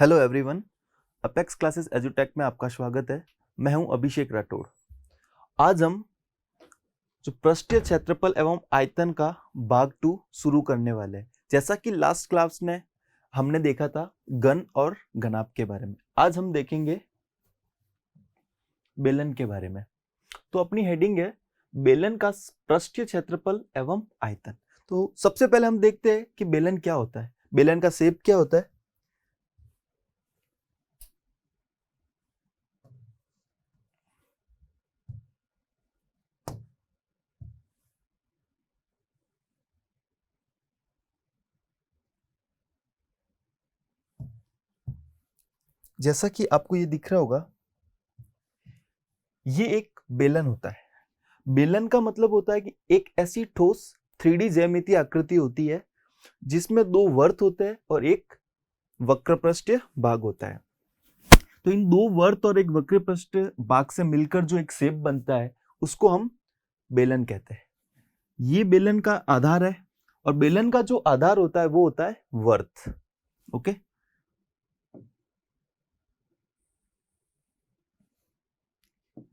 Hello everyone, apex classes एजुटेक में आपका स्वागत है। मैं हूं अभिषेक राठौड़। आज हम जो पृष्ठीय क्षेत्रफल एवं आयतन का भाग 2 शुरू करने वाले हैं। जैसा कि लास्ट क्लास में हमने देखा था घन और घनाभ के बारे में, आज हम देखेंगे बेलन के बारे में। तो अपनी हेडिंग है बेलन का पृष्ठीय क्षेत्रफल एवं आयतन। तो सबसे पहले हम देखते हैं कि बेलन क्या होता है, बेलन का शेप क्या होता है। जैसा कि आपको ये दिख रहा होगा, ये एक बेलन होता है। बेलन का मतलब होता है कि एक ऐसी ठोस 3D ज्यामितीय आकृति होती है जिसमें दो वर्त होते हैं और एक वक्रपृष्ठीय भाग होता है। तो इन दो वर्त और एक वक्रपृष्ठीय भाग से मिलकर जो एक शेप बनता है उसको हम बेलन कहते हैं। ये बेलन का आधार है और बेलन का जो आधार होता है वो होता है वर्त। ओके,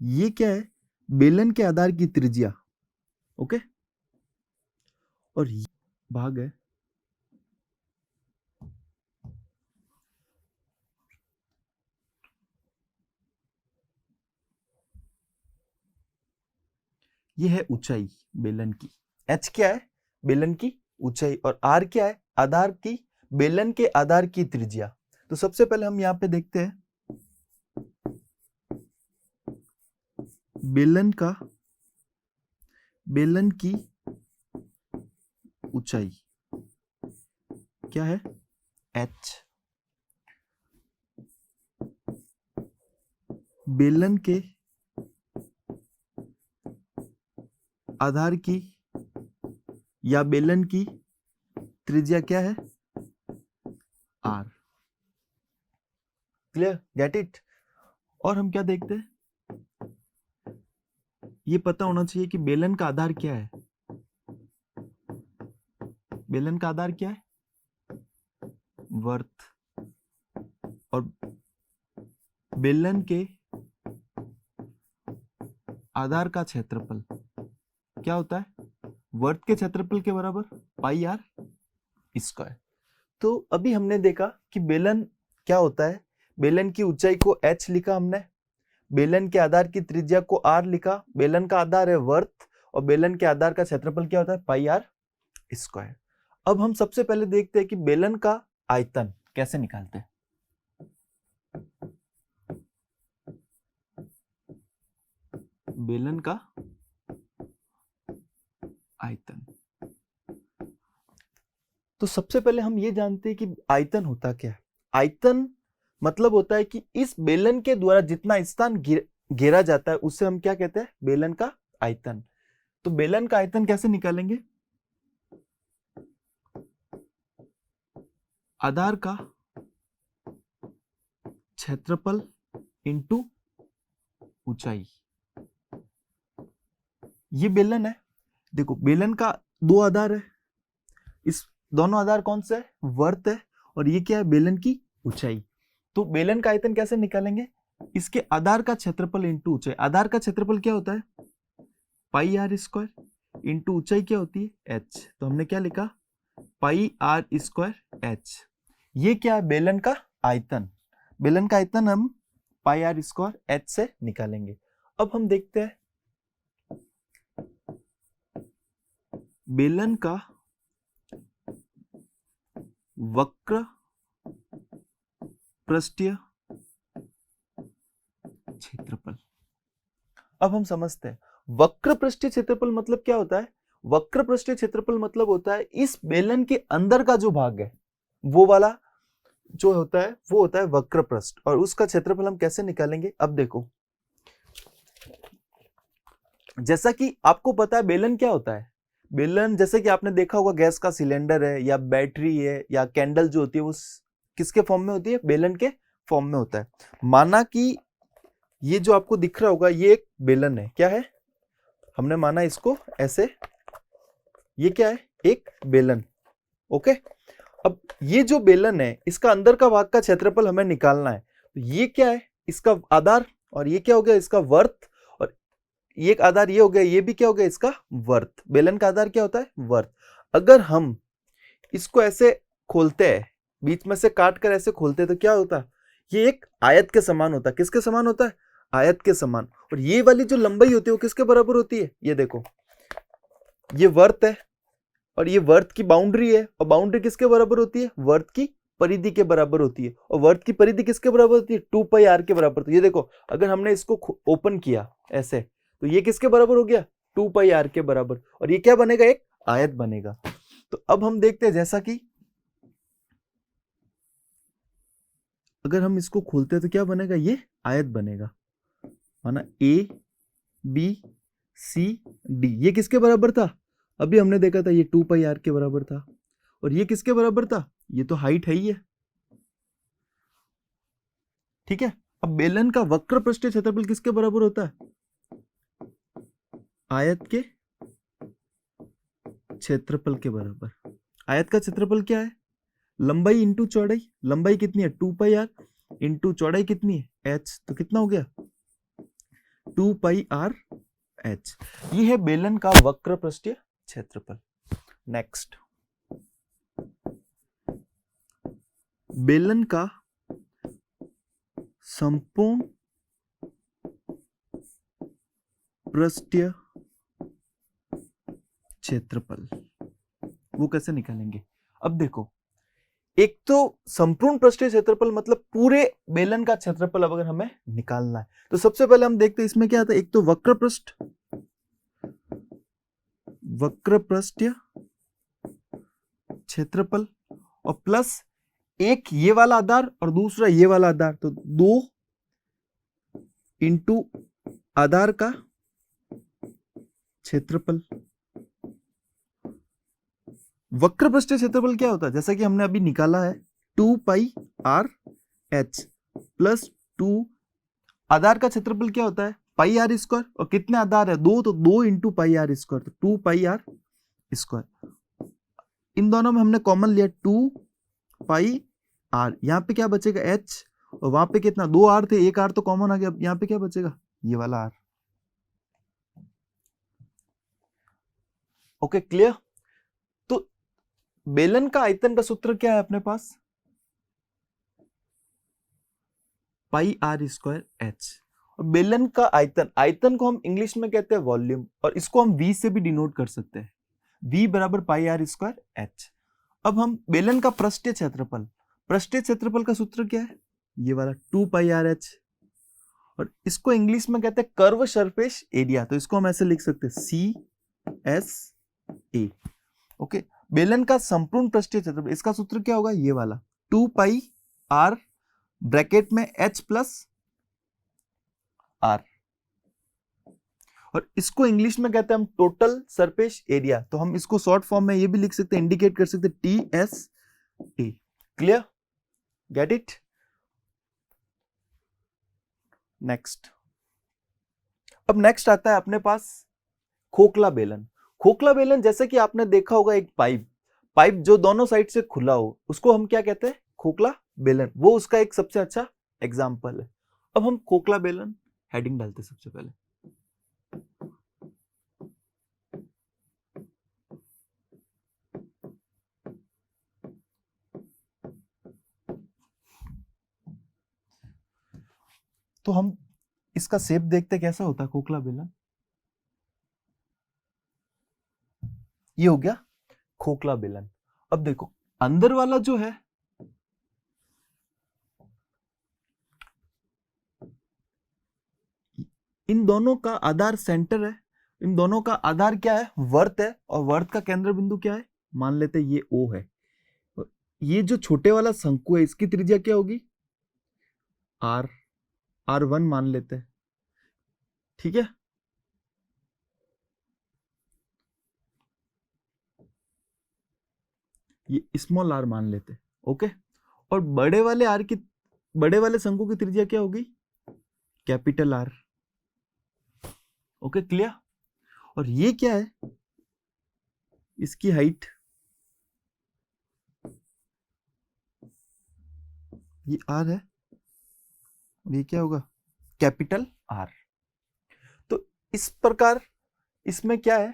ये क्या है? बेलन के आधार की त्रिज्या। ओके, और ये भाग है ये है ऊंचाई बेलन की। h क्या है? बेलन की ऊंचाई। और r क्या है? आधार की, बेलन के आधार की त्रिज्या। तो सबसे पहले हम यहां पे देखते हैं बेलन की ऊंचाई क्या है? h। बेलन के आधार की या बेलन की त्रिज्या क्या है? r। क्लियर? Get it? और हम क्या देखते हैं, ये पता होना चाहिए कि बेलन का आधार क्या है। बेलन का आधार क्या है? वर्त। और बेलन के आधार का क्षेत्रफल क्या होता है? वर्त के क्षेत्रफल के बराबर पाई आर स्क्वायर। तो अभी हमने देखा कि बेलन क्या होता है। बेलन की ऊंचाई को h लिखा हमने, बेलन के आधार की त्रिज्या को r लिखा, बेलन का आधार है वर्त और बेलन के आधार का क्षेत्रफल क्या होता है? पाई आर स्क्वायर। अब हम सबसे पहले देखते हैं कि बेलन का आयतन कैसे निकालते हैं। बेलन का आयतन, तो सबसे पहले हम ये जानते हैं कि आयतन होता क्या है। आयतन मतलब होता है कि इस बेलन के द्वारा जितना स्थान घेरा जाता है उससे हम क्या कहते हैं? बेलन का आयतन। तो बेलन का आयतन कैसे निकालेंगे? आधार का क्षेत्रफल इंटू ऊंचाई। ये बेलन है। देखो, बेलन का दो आधार है, इस दोनों आधार कौन सा है? वर्त है। और ये क्या है? बेलन की ऊंचाई। तो बेलन का आयतन कैसे निकालेंगे? इसके आधार का क्षेत्रफल इंटू ऊंचाई। आधार का क्षेत्रफल क्या होता है? पाई आर स्क्वायर इंटू ऊंचाई क्या होती है? h। तो हमने क्या लिखा? पाई आर स्क्वायर h। ये क्या है? बेलन का आयतन। बेलन का आयतन हम पाई आर स्क्वायर h से निकालेंगे। अब हम देखते हैं बेलन का वक्र पृष्ठीय क्षेत्रफल। अब हम समझते हैं वक्र पृष्ठीय क्षेत्रफल मतलब क्या होता है। वक्र पृष्ठीय क्षेत्रफल मतलब होता है इस बेलन के अंदर का जो भाग है वो वाला जो होता है वो होता है वक्र पृष्ठ। और उसका क्षेत्रफल हम कैसे निकालेंगे? अब देखो, जैसा कि आपको पता है बेलन क्या होता है। बेलन जैसे कि आपने देखा होगा गैस का सिलेंडर है या बैटरी है या कैंडल जो होती है वो किसके फॉर्म में होती है? बेलन के फॉर्म में होता है। माना कि ये जो आपको दिख रहा होगा ये एक बेलन है। क्या है? हमने माना इसको ऐसे, ये क्या है? एक बेलन। ओके, अब ये जो बेलन है इसका अंदर का भाग का क्षेत्रफल हमें निकालना है। तो ये क्या है, इसका आधार, और ये क्या हो गया, इसका वर्त, और ये एक आधार ये हो गया, ये भी क्या हो गया, इसका वर्त। बेलन का आधार क्या होता है, वर्त। अगर हम इसको ऐसे खोलते हैं, बीच में से काट कर ऐसे खोलते हैं, तो क्या होता है, ये एक आयत के समान होता है। किसके समान होता है, आयत के समान। और ये वाली जो लंबाई होती है वो किसके बराबर होती है, ये देखो, ये वर्त है और ये वर्त की बाउंड्री है, और बाउंड्री किसके बराबर होती है, वर्त की परिधि के बराबर होती है। और वर्त की परिधि किसके बराबर होती है, 2 पाई आर के बराबर। तो ये देखो, अगर हमने इसको ओपन किया ऐसे, तो ये किसके बराबर हो गया, 2 पाई आर के बराबर, और ये क्या बनेगा, एक आयत बनेगा। तो अब हम देखते हैं, जैसा कि अगर हम इसको खोलते हैं तो क्या बनेगा, ये आयत बनेगा, माना ए बी सी डी। ये किसके बराबर था, अभी हमने देखा था ये 2 पाई आर के बराबर था। और ये किसके बराबर था, ये तो हाइट है ही है, ठीक है। अब बेलन का वक्र पृष्ठीय क्षेत्रफल किसके बराबर होता है, आयत के क्षेत्रफल के बराबर। आयत का क्षेत्रफल क्या है, लंबाई इंटू चौड़ाई। लंबाई कितनी है, 2 पाई आर, इंटू चौड़ाई कितनी है, एच। तो कितना हो गया, 2 पाई आर एच। ये है बेलन का वक्र पृष्ठीय क्षेत्रफल। नेक्स्ट, बेलन का संपूर्ण पृष्ठीय क्षेत्रफल, वो कैसे निकालेंगे। अब देखो, एक तो संपूर्ण पृष्ठीय क्षेत्रफल मतलब पूरे बेलन का क्षेत्रफल अगर हमें निकालना है, तो सबसे पहले हम देखते हैं इसमें क्या आता है। एक तो वक्र पृष्ठीय क्षेत्रफल, और प्लस एक ये वाला आधार और दूसरा ये वाला आधार, तो 2 इंटू आधार का क्षेत्रफल। वक्र पृष्ठीय क्षेत्रफल क्या होता है, जैसा कि हमने अभी निकाला है, 2 पाई आर एच प्लस 2, आधार का क्षेत्रफल क्या होता है, पाई आर स्क्वायर, और कितने आधार है, 2, तो 2 इंटू पाई आर स्क्वायर, तो 2 पाई आर स्क्वायर। इन दोनों में हमने कॉमन लिया 2 पाई आर, यहाँ पे क्या बचेगा, एच, और वहां पे कितना, 2 आर थे, एक आर तो कॉमन आ गया। यहाँ पे क्या बचेगा, ये वाला आर। Okay, clear. तो बेलन का आयतन का सूत्र क्या है अपने पास, पाई आर स्क्वायर एच। और बेलन का आयतन, आयतन को हम इंग्लिश में कहते हैं वॉल्यूम, और इसको हम वी से भी डिनोट कर सकते हैं, वी बराबर पाई आर स्क्वायर एच। अब हम बेलन का पृष्ठीय क्षेत्रफल, पृष्ठीय क्षेत्रफल का सूत्र क्या है, ये वाला 2 पाई आर एच, और इसको इंग्लिश में कहते हैं कर्व सरफेस एरिया, तो इसको हम ऐसे लिख सकते हैं सी एस ए। ओके, बेलन का संपूर्ण पृष्ठीय क्षेत्रफल, इसका सूत्र क्या होगा, ये वाला 2 पाई आर ब्रैकेट में एच प्लस आर, और इसको इंग्लिश में कहते हैं हम टोटल सरफेस एरिया, तो हम इसको शॉर्ट फॉर्म में ये भी लिख सकते हैं, इंडिकेट कर सकते हैं T S A. Clear, get it. Next, अब नेक्स्ट आता है अपने पास खोखला बेलन। खोखला बेलन, जैसे कि आपने देखा होगा एक पाइप जो दोनों साइड से खुला हो, उसको हम क्या कहते हैं, खोखला बेलन। वो उसका एक सबसे अच्छा एग्जाम्पल है। अब हम खोखला बेलन हेडिंग डालते हैं सबसे पहले। तो हम इसका शेप देखते कैसा होता है खोखला बेलन। ये हो गया खोखला बेलन। अब देखो, अंदर वाला जो है, इन दोनों का आधार सेंटर है, इन दोनों का आधार क्या है, वर्त है, और वर्त का केंद्र बिंदु क्या है, मान लेते हैं ये O है। ये जो छोटे वाला शंकु है, इसकी त्रिज्या क्या होगी, R1 मान लेते हैं, ठीक है। ये स्मॉल r मान लेते हैं, ओके। और बड़े वाले शंकु की त्रिज्या क्या होगी, कैपिटल R। Okay, clear. और ये क्या है, इसकी हाइट ये आर है और ये क्या होगा, कैपिटल आर। तो इस प्रकार इसमें क्या है,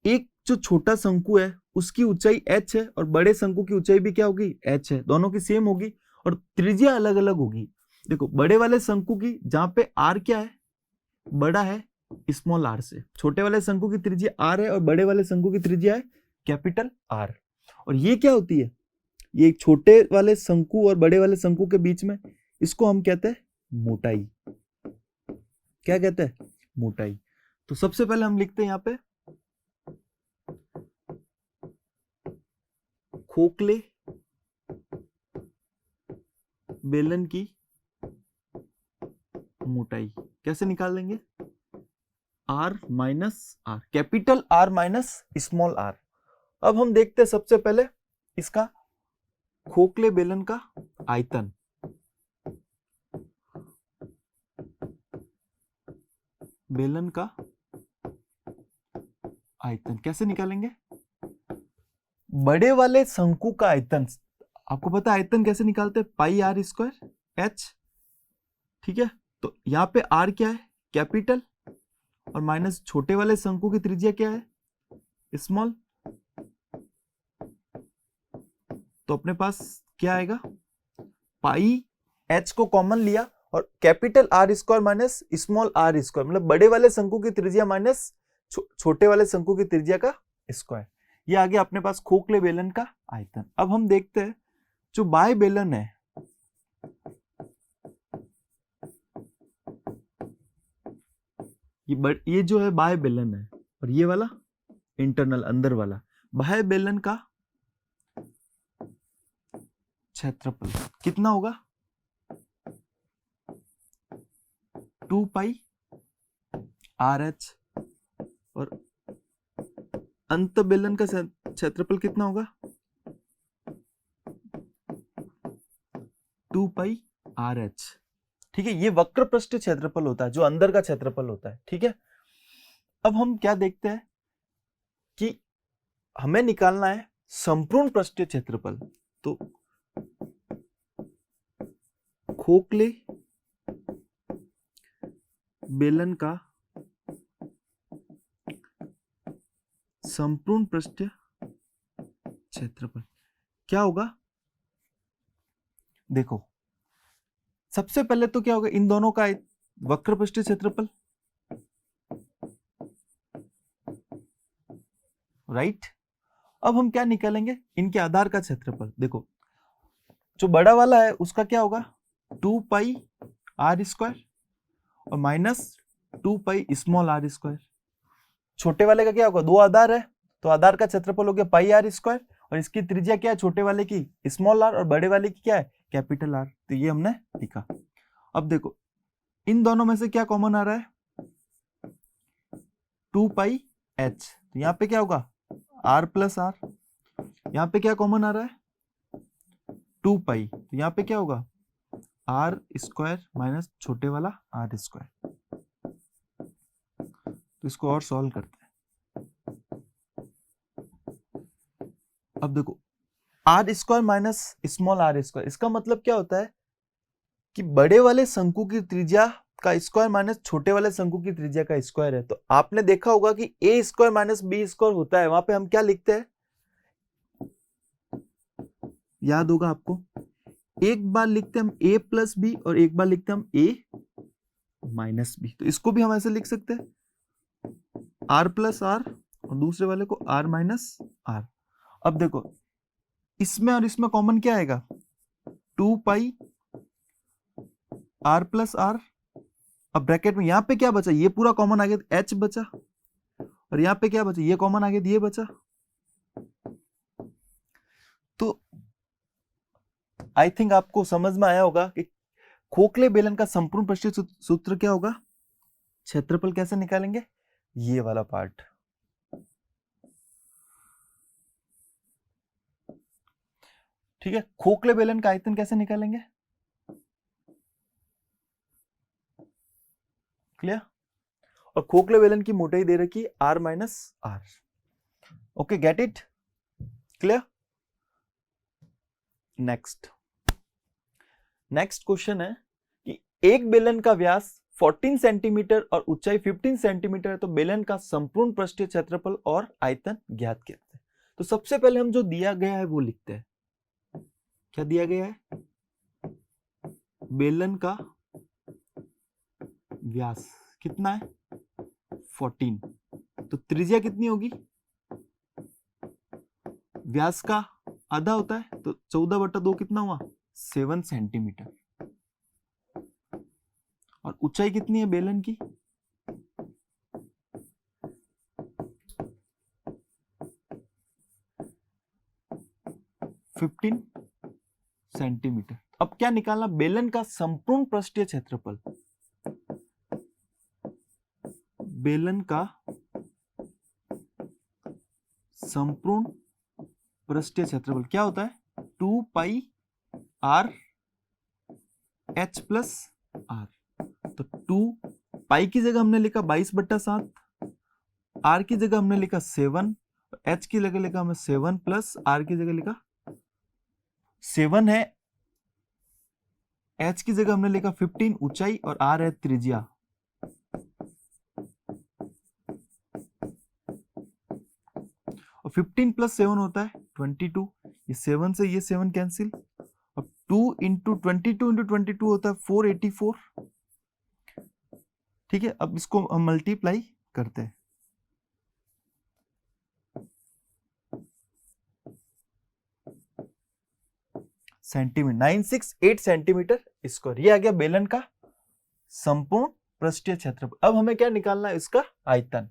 एक जो छोटा शंकु है उसकी ऊंचाई h है और बड़े शंकु की ऊंचाई भी क्या होगी, h है, दोनों की सेम होगी और त्रिज्या अलग अलग होगी। देखो बड़े वाले शंकु की जहां पे r क्या है, बड़ा है स्मॉल r से, छोटे वाले शंकु की त्रिज्या r है और बड़े वाले शंकु की त्रिज्या है कैपिटल R। और ये क्या होती है, ये एक छोटे वाले शंकु और बड़े वाले शंकु के बीच में, इसको हम कहते हैं मोटाई। क्या कहते हैं, मोटाई। तो सबसे पहले हम लिखते हैं यहां पे खोखले बेलन की मोटाई कैसे निकाल लेंगे, R minus R, capital R minus small r। अब हम देखते हैं सबसे पहले इसका खोखले बेलन का आयतन। बेलन का आयतन कैसे निकालेंगे, बड़े वाले शंकु का आयतन, आपको पता है आयतन कैसे निकालते हैं, पाई आर स्क्वायर एच। ठीक है, तो यहां पे आर क्या है, कैपिटल, और माइनस छोटे वाले शंकु की त्रिज्या क्या है, स्मॉल। तो अपने पास क्या आएगा, पाई एच को कॉमन लिया और capital R square minus small R square, मतलब बड़े वाले शंकु की त्रिज्या माइनस छोटे वाले शंकु की त्रिज्या का स्क्वायर। ये आ गया अपने पास खोखले बेलन का आयतन। अब हम देखते हैं जो बाय बेलन है, ये जो है बाह्य बेलन है और ये वाला इंटरनल अंदर वाला। बाह्य बेलन का क्षेत्रफल कितना होगा, 2 पाई आर एच, और अंत बेलन का क्षेत्रफल कितना होगा, 2 पाई आर एच। ठीक है, ये वक्र पृष्ठ क्षेत्रफल होता है, जो अंदर का क्षेत्रफल होता है। ठीक है, अब हम क्या देखते हैं कि हमें निकालना है संपूर्ण पृष्ठीय क्षेत्रफल। तो खोखले बेलन का संपूर्ण पृष्ठीय क्षेत्रफल क्या होगा, देखो सबसे पहले तो क्या होगा, इन दोनों का वक्र पृष्ठीय क्षेत्रफल, राइट। अब हम क्या निकालेंगे, इनके आधार का क्षेत्रफल। देखो जो बड़ा वाला है उसका क्या होगा, 2 पाई आर स्क्वायर और minus 2 pi small R square. छोटे वाले का क्या होगा, 2 आधार है तो आधार का क्षेत्रफल हो गया पाई आर स्क्वायर, और इसकी त्रिज्या क्या है, छोटे वाले की स्मॉल आर और बड़े वाले की क्या है, कैपिटल आर। तो ये हमने लिखा। अब देखो इन दोनों में से क्या कॉमन आ रहा है, 2 पाई एच, तो यहाँ पे क्या होगा आर प्लस आर। यहाँ पे क्या कॉमन आ रहा है, 2 पाई, तो यहाँ पे क्या होगा आर स्क्वायर माइनस छोटे वाला आर स्क्वायर। तो इसको और सॉल्व करते हैं। अब देखो R square minus small R square, इसका मतलब क्या होता है कि बड़े वाले शंकु की त्रिज्या का स्क्वायर माइनस छोटे वाले शंकु की त्रिज्या का स्क्वायर है। तो आपने देखा होगा कि ए स्क्वायर माइनस बी स्क्वायर होता है, वहां पे हम क्या लिखते हैं, याद होगा आपको, एक बार लिखते हैं हम a प्लस बी और एक बार लिखते हैं हम a माइनस बी। तो इसको भी हम ऐसे लिख सकते हैं r प्लस आर और दूसरे वाले को r माइनस आर। अब देखो इसमें और इसमें कॉमन क्या आएगा, 2 पाई r प्लस आर। अब ब्रैकेट में यहाँ पे क्या बचा, ये पूरा कॉमन आ गया h बचा, और यहाँ पे क्या बचा, ये कॉमन आ गया ये बचा। तो आई थिंक आपको समझ में आया होगा कि खोखले बेलन का संपूर्ण पृष्ठीय सूत्र क्या होगा, क्षेत्रफल कैसे निकालेंगे, ये वाला पार्ट। ठीक है, खोखले बेलन का आयतन कैसे निकालेंगे, क्लियर। और खोखले बेलन की मोटाई दे रखी है r minus R. Okay, get it, clear. Next next question है कि एक बेलन का व्यास 14 सेंटीमीटर और ऊंचाई 15 सेंटीमीटर है, तो बेलन का संपूर्ण पृष्ठीय क्षेत्रफल और आयतन ज्ञात करते हैं। तो सबसे पहले हम जो दिया गया है वो लिखते हैं। क्या दिया गया है? बेलन का व्यास कितना है? 14। तो त्रिज्या कितनी होगी? व्यास का आधा होता है, तो 14/2 कितना हुआ? 7 सेंटीमीटर। और ऊंचाई कितनी है बेलन की? 15 सेंटीमीटर। अब क्या निकालना? बेलन का संपूर्ण पृष्ठीय क्षेत्रफल। बेलन का संपूर्ण पृष्ठीय क्षेत्रफल क्या होता है? 2 pi R H plus r. तो 2 पाई की जगह हमने लिखा 22/7, आर की जगह हमने लिखा 7, एच की जगह लिखा हमने 7 प्लस आर की जगह लिखा 7 है, एच की जगह हमने लिखा 15 ऊंचाई और आर है त्रिज्या। और 15 प्लस 7 होता है 22। ये 7 से ये 7 कैंसिल, और 2 इंटू 22 होता है 484। ठीक है, अब इसको हम मल्टीप्लाई करते हैं। Centimetre 968 centimetre square. ये आ गया बेलन का संपूर्ण पृष्ठीय क्षेत्रफल। अब हमें क्या निकालना है? इसका आयतन।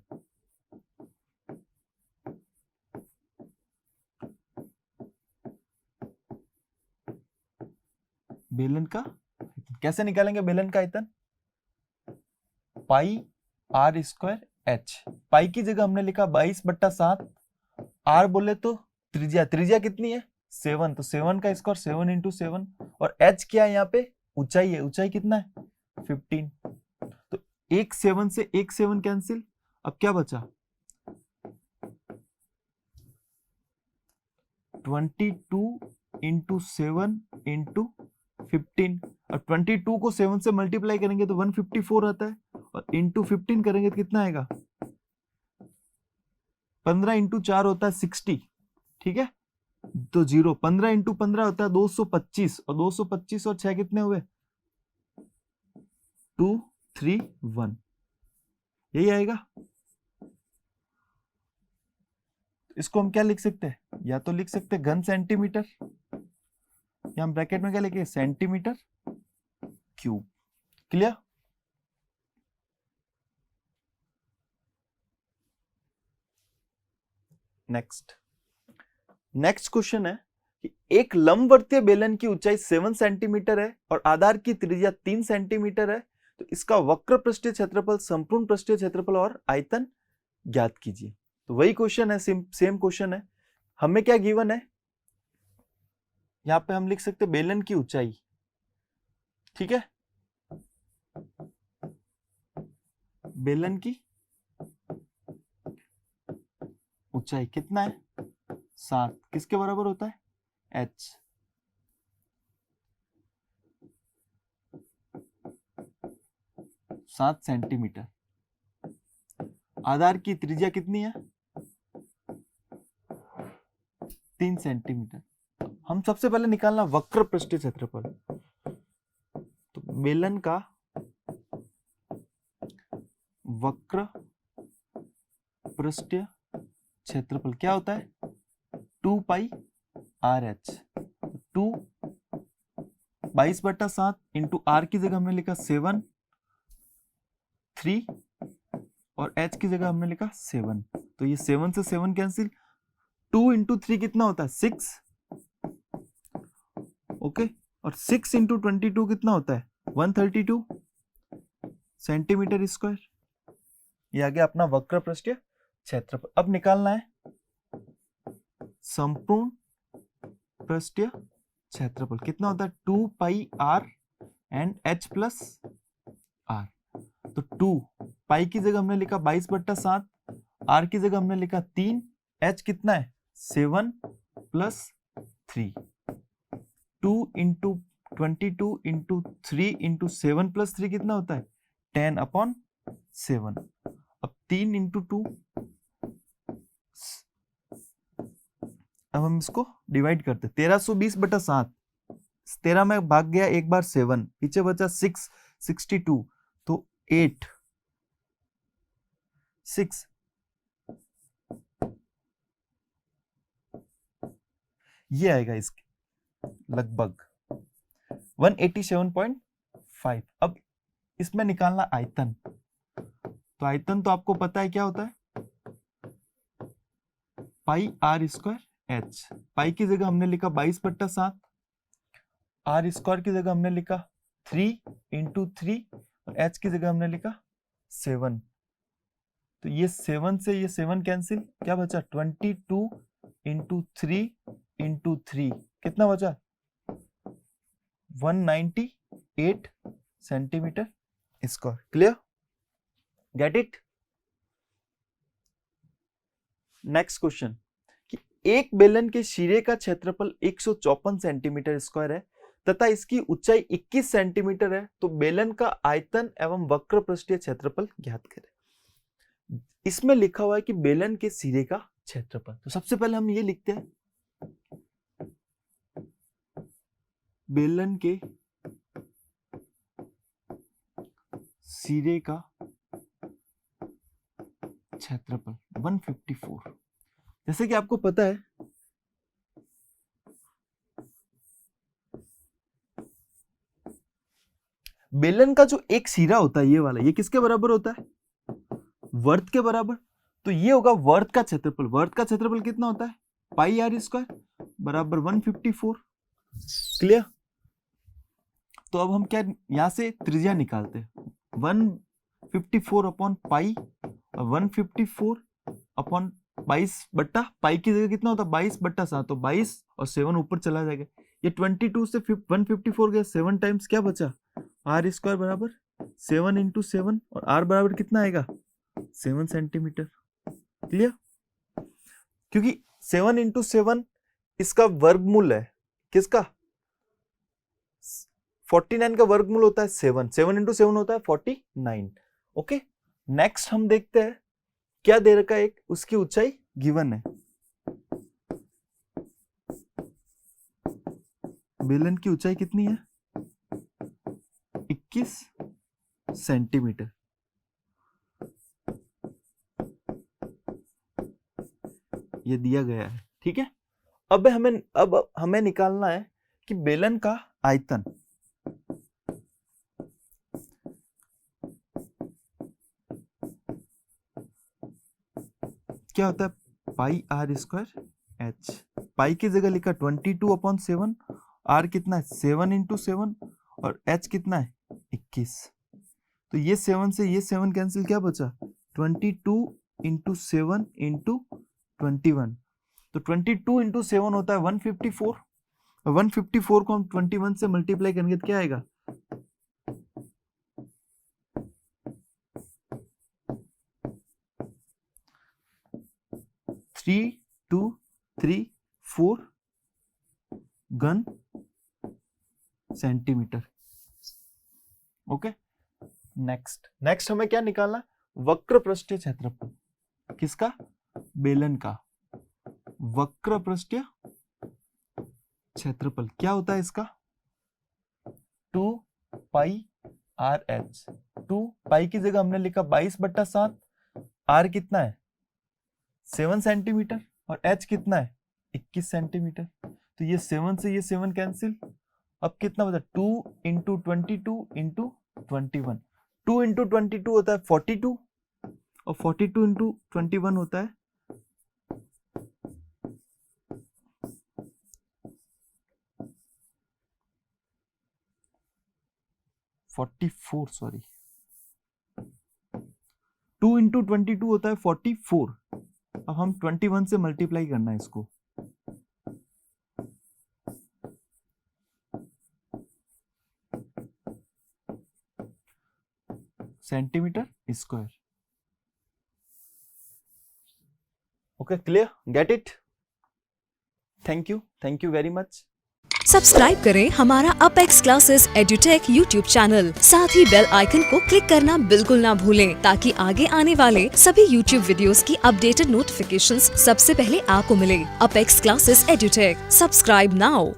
बेलन का कैसे निकालेंगे? बेलन का आयतन पाई आर स्क्वायर एच। पाई की जगह हमने लिखा 22/7, आर बोले तो त्रिज्या, त्रिज्या कितनी है? 7, तो 7 का स्क्वायर 7 इंटू 7। और एच क्या है? यहाँ पे ऊंचाई है, ऊंचाई कितना है? 15। तो एक 7 से एक 7 कैंसिल, अब क्या बचा? 22 इंटू 7 इंटू 15। और 22 को 7 से मल्टीप्लाई करेंगे तो 154 आता है, और इंटू 15 करेंगे तो कितना आएगा? 15 इंटू 4 होता है 60। ठीक है, तो 0। 15 इंटू 15 होता है 225, और 225 और 6 कितने हुए? 231। यही आएगा। इसको हम क्या लिख सकते हैं? या तो लिख सकते हैं घन सेंटीमीटर, या हम ब्रैकेट में क्या लिखे? Centimetre cube. Clear? Next question है कि एक लंबवर्तीय बेलन की ऊंचाई 7 सेंटीमीटर है और आधार की त्रिज्या 3 सेंटीमीटर है, तो इसका वक्र पृष्ठीय क्षेत्रफल, संपूर्ण पृष्ठीय क्षेत्रफल और आयतन ज्ञात कीजिए। तो वही क्वेश्चन है, सेम क्वेश्चन है। हमें क्या गिवन है? यहां पे हम लिख सकते हैं बेलन की ऊंचाई। ठीक है, बेलन की ऊंचाई कितना है? 7। किसके बराबर होता है? h। सात सेंटीमीटर। आधार की त्रिज्या कितनी है? 3 सेंटीमीटर। हम सबसे पहले निकालना वक्र पृष्ठीय क्षेत्रफल। तो बेलन का वक्र पृष्ठीय क्षेत्रफल क्या होता है? 2 pi R H. 2 22/7 into are की जगह हमने लिखा 7, 3 और h की जगह हमने लिखा 7। तो ये 7 से 7 कैंसिल, 2 इंटू 3 कितना होता है? 6। ओके, और 6 इंटू 22 कितना होता है? 132 सेंटीमीटर स्क्वायर। ये आ गया अपना वक्र पृष्ठीय क्षेत्रफल। अब निकालना है संपूर्ण पृष्ठीय क्षेत्रफल। कितना होता है? 2 pi r and h plus r. तो 2 पाई की जगह हमने लिखा 22/7, आर की जगह हमने लिखा 3, h कितना है? 7 plus 3। 2 into 22 into 3 into 7 plus 3 कितना होता है 10/7। अब 3 इंटू 2, अब हम इसको डिवाइड करते 1320/7। 13 में भाग गया एक बार 7, पीछे बचा 6, 62, तो 8 6 ये आएगा इसके लगभग 187.5। अब इसमें निकालना आयतन, तो आयतन तो आपको पता है क्या होता है, पाई आर स्क्वायर एच। पाई की जगह हमने लिखा 22/7, आर स्क्वायर की जगह हमने लिखा 3 इंटू 3 और एच की जगह हमने लिखा 7। तो ये 7 से ये 7 कैंसिल, क्या बचा 22 इंटू 3 इंटू 3 कितना बचा 198 centimetre square. Clear, get it. Next question कि एक बेलन के सिरे का क्षेत्रफल 154 सेंटीमीटर स्क्वायर है तथा इसकी ऊंचाई 21 सेंटीमीटर है, तो बेलन का आयतन एवं वक्र पृष्ठीय क्षेत्रफल ज्ञात करें। इसमें लिखा हुआ है कि बेलन के सिरे का क्षेत्रफल, तो सबसे पहले हम ये लिखते हैं बेलन के सिरे का क्षेत्रफल 154। जैसे कि आपको पता है बेलन का जो एक सिरा होता है ये वाला, ये किसके बराबर होता है, वर्त के बराबर। तो ये होगा वर्त का क्षेत्रफल। वर्त का क्षेत्रफल कितना होता है पाई आर स्क्वायर बराबर 154। क्लियर। तो अब हम क्या यहां से त्रिज्या निकालते हैं, 154 अपॉन पाई और 154 अपॉन 22 बट्टा पाई की जगह कितना होता है 22/7, तो 22 और 7 ऊपर चला जाएगा। ये 22 से 154 गया, 7 टाइम्स क्या बचा आर स्क्वायर बराबर 7 इंटू 7 और आर बराबर कितना आएगा 7 सेंटीमीटर। क्लियर, क्योंकि 7 इंटू 7 इसका वर्गमूल है, किसका 49 का वर्गमूल होता है 7, 7 इंटू 7 होता है 49। ओके, नेक्स्ट हम देखते हैं क्या दे रखा है, एक उसकी ऊंचाई गिवन है, बेलन की ऊंचाई कितनी है 21 सेंटीमीटर। ये दिया गया है, ठीक है। अब हमें निकालना है कि बेलन का आयतन, क्या होता है पाई आर स्क्वायर एच। पाई की जगह लिखा 22/7, आर कितना है 7 इंटू 7 और एच कितना है 21। तो ये 7 से ये 7 कैंसिल, क्या बचा 22 इंटू 7 इंटू 21। तो 22 इंटू 7 होता है 154, और 154 को हम 21 से मल्टीप्लाई करेंगे तो क्या आएगा 3234 घन सेंटीमीटर। ओके, नेक्स्ट हमें क्या निकालना, वक्र पृष्ठीय क्षेत्रफल, किसका बेलन का वक्र पृष्ठीय क्षेत्रफल। क्या होता है इसका 2 पाई आर एच। 2 पाई की जगह हमने लिखा 22/7, आर कितना है 7 सेंटीमीटर और एच कितना है 21 सेंटीमीटर। तो ये 7 से ये 7 कैंसिल, अब कितना बचा 2 इंटू 22 इंटू 21। 2 इंटू 22 होता है 42 और 42 इंटू 21 होता है 44, सॉरी 2 इंटू 22 होता है 44। अब हम 21 से मल्टीप्लाई करना है इसको, centimetre square. Okay, clear, get it. Thank you very much. Subscribe करें हमारा apex classes edutech YouTube channel. साथ ही बेल आइकन को क्लिक करना बिल्कुल ना भूलें ताकि आगे आने वाले सभी यूट्यूब वीडियोस की अपडेटेड नोटिफिकेशंस सबसे पहले आपको मिले। Apex classes edutech, subscribe now.